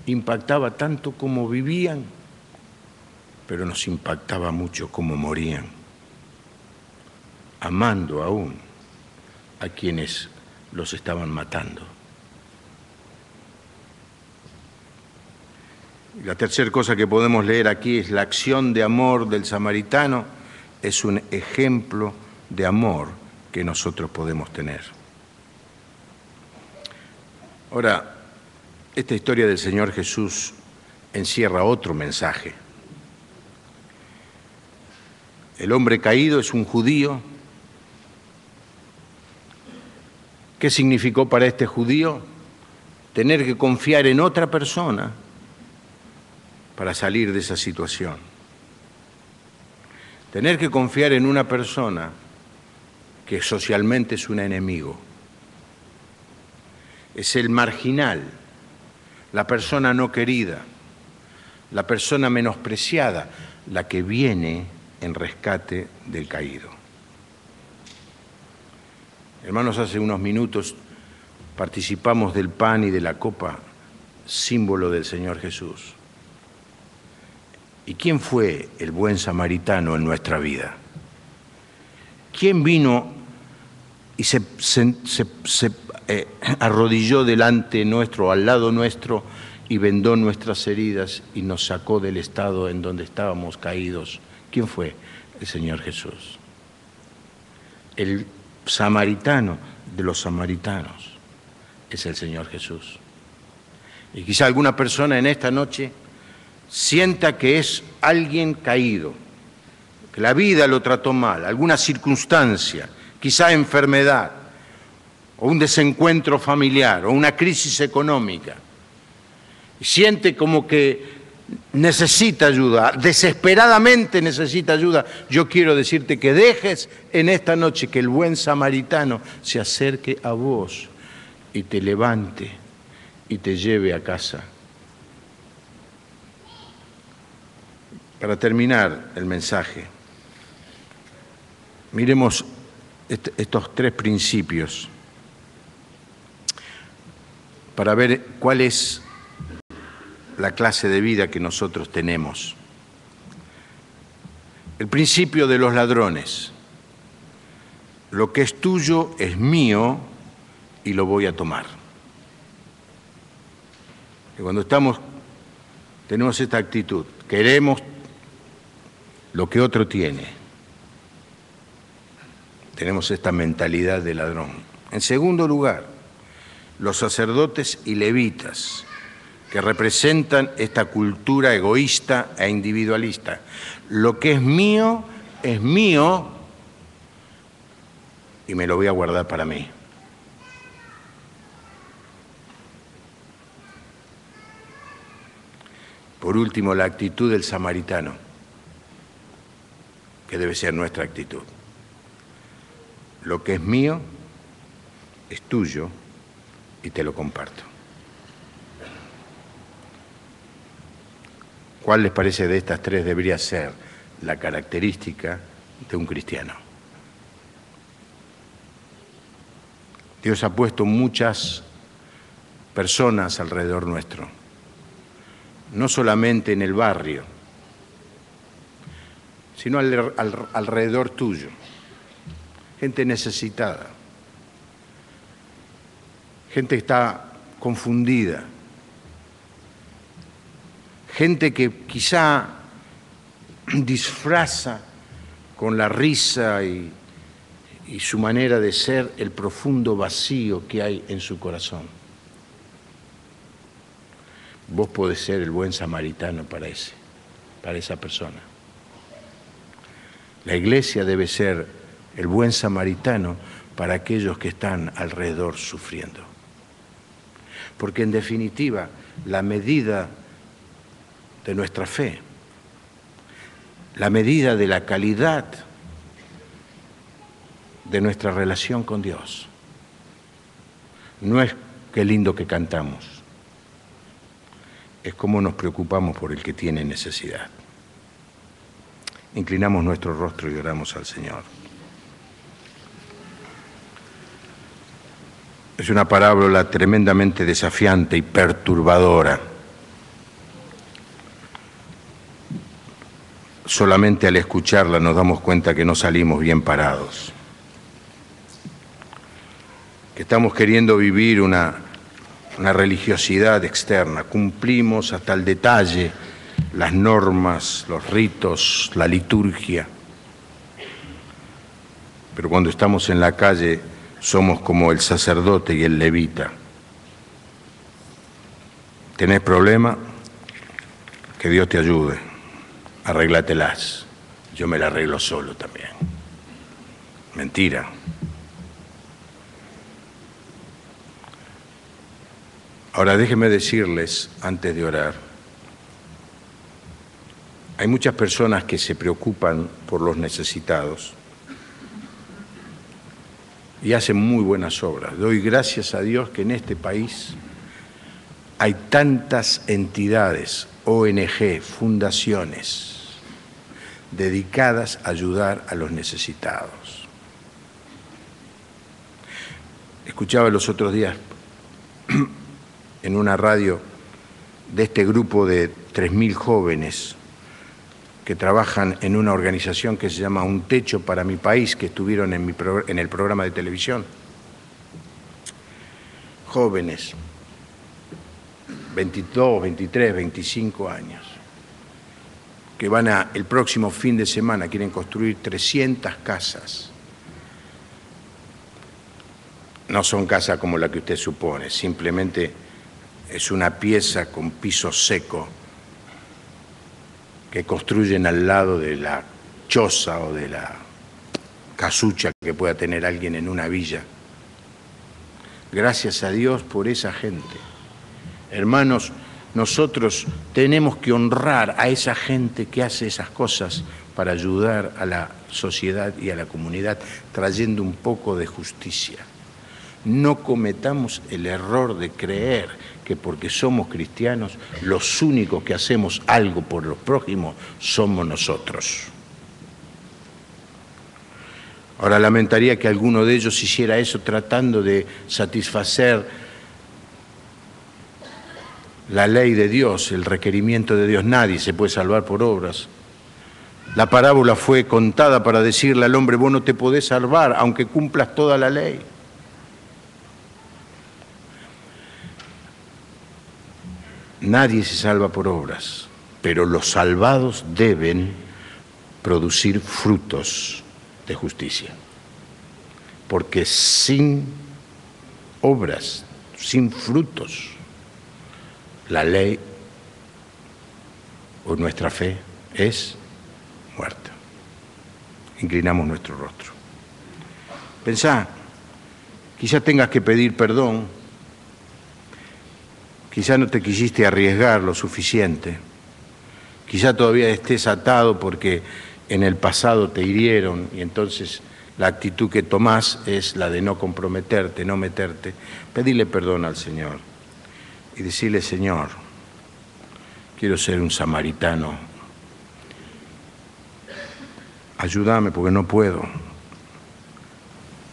impactaba tanto como vivían, pero nos impactaba mucho cómo morían, amando aún a quienes los estaban matando. La tercera cosa que podemos leer aquí es la acción de amor del samaritano, es un ejemplo de amor que nosotros podemos tener. Ahora, esta historia del Señor Jesús encierra otro mensaje. El hombre caído es un judío. ¿Qué significó para este judío? Tener que confiar en otra persona para salir de esa situación. Tener que confiar en una persona que socialmente es un enemigo. Es el marginal, la persona no querida, la persona menospreciada, la que viene en rescate del caído. Hermanos, hace unos minutos participamos del pan y de la copa, símbolo del Señor Jesús. ¿Y quién fue el buen samaritano en nuestra vida? ¿Quién vino y se arrodilló delante nuestro, al lado nuestro, y vendó nuestras heridas y nos sacó del estado en donde estábamos caídos. ¿Quién fue? El Señor Jesús. El samaritano de los samaritanos es el Señor Jesús. Y quizá alguna persona en esta noche sienta que es alguien caído, que la vida lo trató mal, alguna circunstancia, quizá enfermedad, o un desencuentro familiar, o una crisis económica. Y siente como que necesita ayuda, desesperadamente necesita ayuda. Yo quiero decirte que dejes en esta noche que el buen samaritano se acerque a vos y te levante y te lleve a casa. Para terminar el mensaje, miremos estos tres principios para ver cuál es la clase de vida que nosotros tenemos. El principio de los ladrones. Lo que es tuyo es mío y lo voy a tomar. Y cuando tenemos esta actitud, queremos lo que otro tiene, tenemos esta mentalidad de ladrón. En segundo lugar, los sacerdotes y levitas, que representan esta cultura egoísta e individualista. Lo que es mío y me lo voy a guardar para mí. Por último, la actitud del samaritano, que debe ser nuestra actitud. Lo que es mío es tuyo y te lo comparto. ¿Cuál les parece de estas tres debería ser la característica de un cristiano? Dios ha puesto muchas personas alrededor nuestro, no solamente en el barrio, sino alrededor tuyo. Gente necesitada, gente que está confundida, gente que quizá disfraza con la risa y su manera de ser el profundo vacío que hay en su corazón. Vos podés ser el buen samaritano para esa persona. La iglesia debe ser el buen samaritano para aquellos que están alrededor sufriendo. Porque en definitiva, la medida de nuestra fe, la medida de la calidad de nuestra relación con Dios, no es qué lindo que cantamos, es cómo nos preocupamos por el que tiene necesidad. Inclinamos nuestro rostro y oramos al Señor. Es una parábola tremendamente desafiante y perturbadora. Solamente al escucharla nos damos cuenta que no salimos bien parados, que estamos queriendo vivir una religiosidad externa, cumplimos hasta el detalle las normas, los ritos, la liturgia, pero cuando estamos en la calle somos como el sacerdote y el levita. ¿Tenés problema? Que Dios te ayude. Arréglatelas. Yo me la arreglo solo también. Mentira. Ahora déjenme decirles, antes de orar, hay muchas personas que se preocupan por los necesitados y hacen muy buenas obras. Doy gracias a Dios que en este país hay tantas entidades, ONG, fundaciones, dedicadas a ayudar a los necesitados. Escuchaba los otros días en una radio de este grupo de 3.000 jóvenes que trabajan en una organización que se llama Un Techo para mi País, que estuvieron en el programa de televisión. Jóvenes 22, 23, 25 años, que el próximo fin de semana quieren construir 300 casas. No son casas como la que usted supone, simplemente es una pieza con piso seco que construyen al lado de la choza o de la casucha que pueda tener alguien en una villa. Gracias a Dios por esa gente. Hermanos, nosotros tenemos que honrar a esa gente que hace esas cosas para ayudar a la sociedad y a la comunidad, trayendo un poco de justicia. No cometamos el error de creer que porque somos cristianos, los únicos que hacemos algo por los prójimos somos nosotros. Ahora, lamentaría que alguno de ellos hiciera eso tratando de satisfacer la ley de Dios, el requerimiento de Dios. Nadie se puede salvar por obras. La parábola fue contada para decirle al hombre: vos no te podés salvar aunque cumplas toda la ley. Nadie se salva por obras, pero los salvados deben producir frutos de justicia. Porque sin obras, sin frutos, la ley o nuestra fe es muerta. Inclinamos nuestro rostro. Pensá, quizás tengas que pedir perdón. Quizá no te quisiste arriesgar lo suficiente. Quizá todavía estés atado porque en el pasado te hirieron y entonces la actitud que tomás es la de no comprometerte, no meterte. Pedile perdón al Señor y decirle: Señor, quiero ser un samaritano. Ayúdame porque no puedo.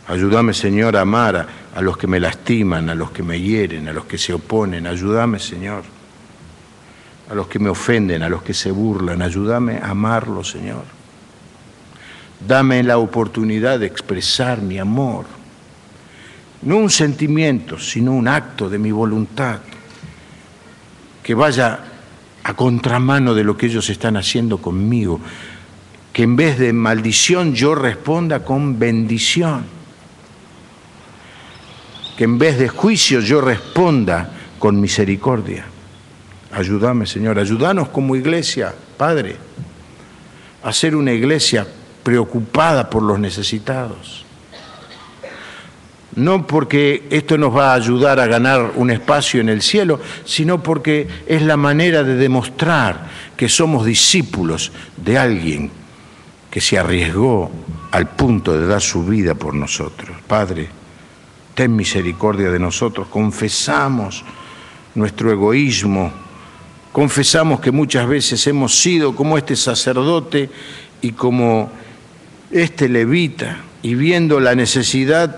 Ayúdame, Señor, a amar a los que me lastiman, a los que me hieren, a los que se oponen. Ayúdame, Señor, a los que me ofenden, a los que se burlan. Ayúdame a amarlos, Señor. Dame la oportunidad de expresar mi amor. No un sentimiento, sino un acto de mi voluntad que vaya a contramano de lo que ellos están haciendo conmigo. Que en vez de maldición yo responda con bendición. Que en vez de juicio yo responda con misericordia. Ayúdame, Señor, ayúdanos como iglesia, Padre, a ser una iglesia preocupada por los necesitados. No porque esto nos va a ayudar a ganar un espacio en el cielo, sino porque es la manera de demostrar que somos discípulos de alguien que se arriesgó al punto de dar su vida por nosotros. Padre, ten misericordia de nosotros. Confesamos nuestro egoísmo, confesamos que muchas veces hemos sido como este sacerdote y como este levita, y viendo la necesidad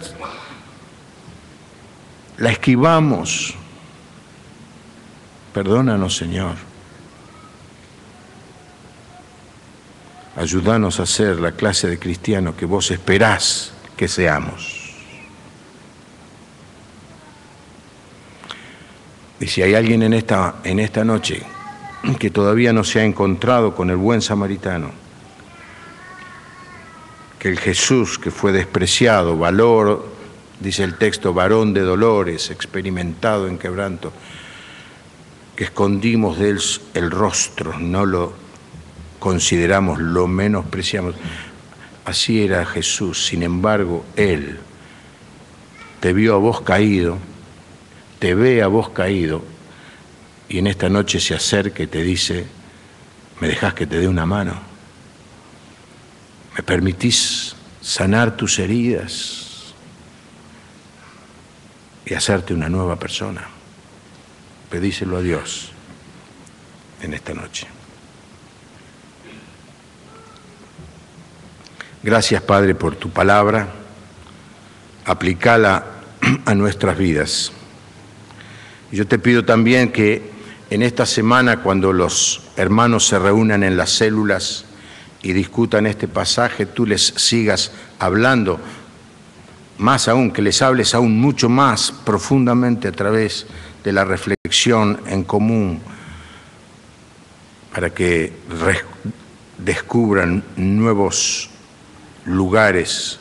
la esquivamos. Perdónanos, Señor. Ayúdanos a ser la clase de cristiano que vos esperás que seamos. Y si hay alguien en esta noche que todavía no se ha encontrado con el buen samaritano, que el Jesús que fue despreciado, dice el texto, varón de dolores, experimentado en quebranto, que escondimos de él el rostro, no lo consideramos, lo menospreciamos. Así era Jesús. Sin embargo, Él te vio a vos caído, te ve a vos caído, y en esta noche se acerca y te dice: ¿me dejás que te dé una mano? ¿Me permitís sanar tus heridas y hacerte una nueva persona? Pedíselo a Dios en esta noche. Gracias, Padre, por tu palabra. Aplicala a nuestras vidas. Y yo te pido también que en esta semana, cuando los hermanos se reúnan en las células y discutan este pasaje, tú les sigas hablando, más aún, que les hables aún mucho más profundamente a través de la reflexión en común, para que descubran nuevos lugares,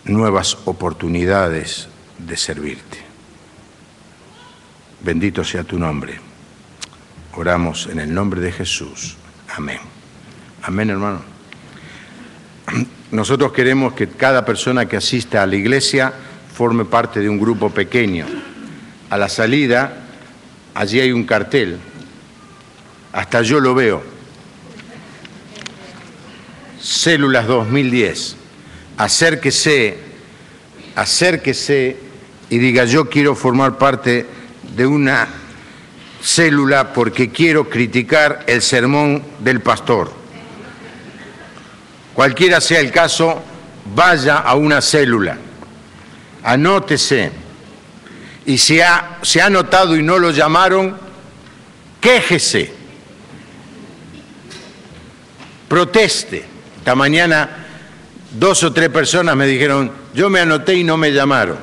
nuevas oportunidades de servirte. Bendito sea tu nombre. Oramos en el nombre de Jesús. Amén. Amén, hermano. Nosotros queremos que cada persona que asista a la iglesia forme parte de un grupo pequeño. A la salida, allí hay un cartel. Hasta yo lo veo. Células 2010. Acérquese y diga: yo quiero formar parte de una célula porque quiero criticar el sermón del pastor. Cualquiera sea el caso, vaya a una célula, anótese, y si se ha anotado y no lo llamaron, quéjese, proteste. Esta mañana 2 o 3 personas me dijeron: yo me anoté y no me llamaron.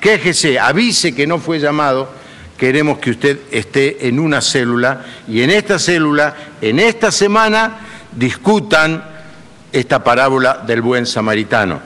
Quéjese, avise que no fue llamado. Queremos que usted esté en una célula, y en esta célula, en esta semana, discutan esta parábola del buen samaritano.